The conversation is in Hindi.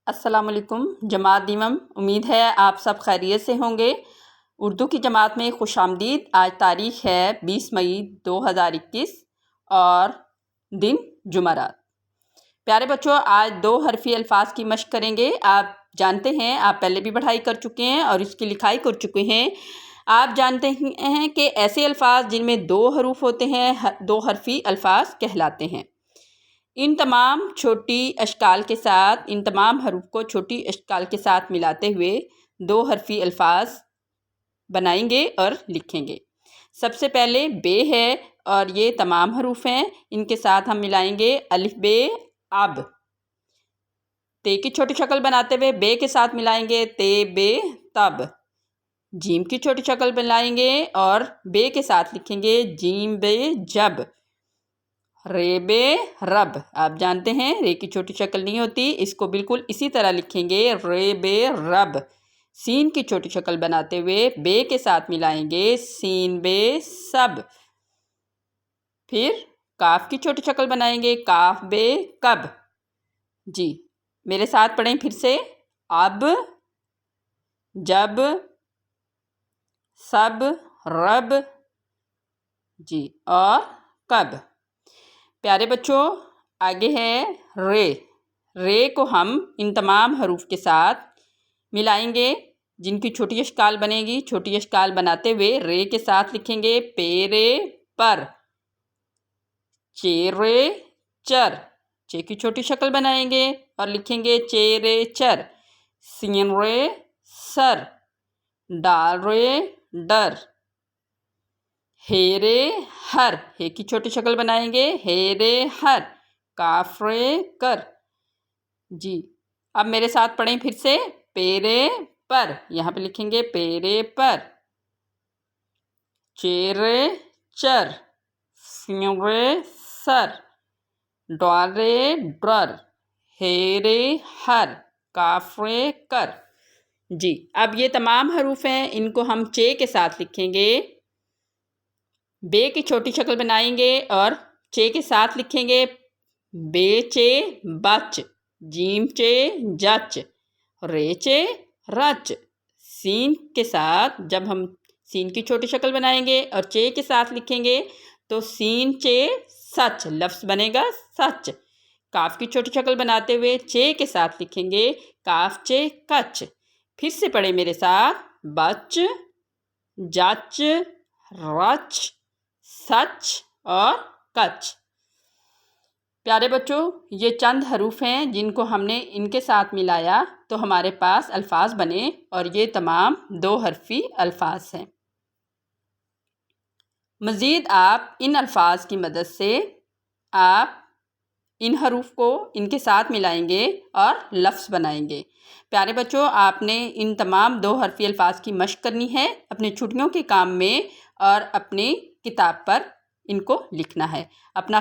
अस्सलाम वालेकुम जमात दीमम। उम्मीद है आप सब खैरियत से होंगे। उर्दू की जमात में खुशामदीद। आज तारीख़ है 20 मई 2021 और दिन जुमेरात। प्यारे बच्चों, आज 2 हरफ़ी अल्फाज की मश्क करेंगे। आप जानते हैं, आप पहले भी पढ़ाई कर चुके हैं और इसकी लिखाई कर चुके हैं। आप जानते हैं कि ऐसे अल्फाज जिनमें 2 हरूफ होते हैं 2 हरफ़ी अल्फाज कहलाते हैं। इन तमाम हरूफ को छोटी अशकाल के साथ मिलाते हुए 2 हरफ़ी अल्फाज बनाएंगे और लिखेंगे। सबसे पहले बे है और ये तमाम हरूफ हैं। इनके साथ हम मिलाएंगे अलिफ बे अब। ते की छोटी शक्ल बनाते हुए बे के साथ मिलाएंगे ते बे तब। जीम की छोटी शक्ल बनाएंगे और बे के साथ लिखेंगे जीम बे जब। रे बे रब। आप जानते हैं रे की छोटी शक्ल नहीं होती, इसको बिल्कुल इसी तरह लिखेंगे रे बे रब। सीन की छोटी शक्ल बनाते हुए बे के साथ मिलाएंगे सीन बे सब। फिर काफ की छोटी शक्ल बनाएंगे काफ बे कब। जी मेरे साथ पढ़ें फिर से। अब, जब, सब, रब, जी और कब। प्यारे बच्चों, आगे है रे। रे को हम इन तमाम हरूफ के साथ मिलाएंगे जिनकी छोटी अशकाल बनेगी। छोटी अशकाल बनाते हुए रे के साथ लिखेंगे पेरे पर, चेरे चर। चे की छोटी शक्ल बनाएंगे और लिखेंगे चेरे चर। सीन रे सर, डाल रे डर। हेरे हर। हे की छोटी शक्ल बनाएंगे हेरे हर। काफरे कर। जी अब मेरे साथ पढ़ें फिर से। पेरे पर, यहाँ पे लिखेंगे पेरे पर। चेरे चर, सिंरे सर, डरे डर, हेरे हर, काफरे कर। जी अब ये तमाम हरूफ हैं, इनको हम चे के साथ लिखेंगे। बे की छोटी शक्ल बनाएंगे और चे के साथ लिखेंगे बेचे बच, जीम चे जच, रेचे रच। सीन के साथ जब हम सीन की छोटी शक्ल बनाएंगे और चे के साथ लिखेंगे तो सीन चे सच, लफ्ज़ बनेगा सच। काफ की छोटी शक्ल बनाते हुए चे के साथ लिखेंगे काफ चे कच। फिर से पढ़े मेरे साथ। बच, जच, रच, सच और कच। प्यारे बच्चों, ये चंद हरूफ हैं जिनको हमने इनके साथ मिलाया तो हमारे पास अल्फाज बने और ये तमाम 2 हरफ़ी अल्फाज हैं। मज़ीद आप इन अल्फाज की मदद से आप इन हरूफ को इनके साथ मिलाएंगे और लफ्ज़ बनाएंगे। प्यारे बच्चों, आपने इन तमाम 2 हरफ़ी अल्फाज की मश्क करनी है अपने छुट्टियों के काम में और अपनी किताब पर इनको लिखना है। अपना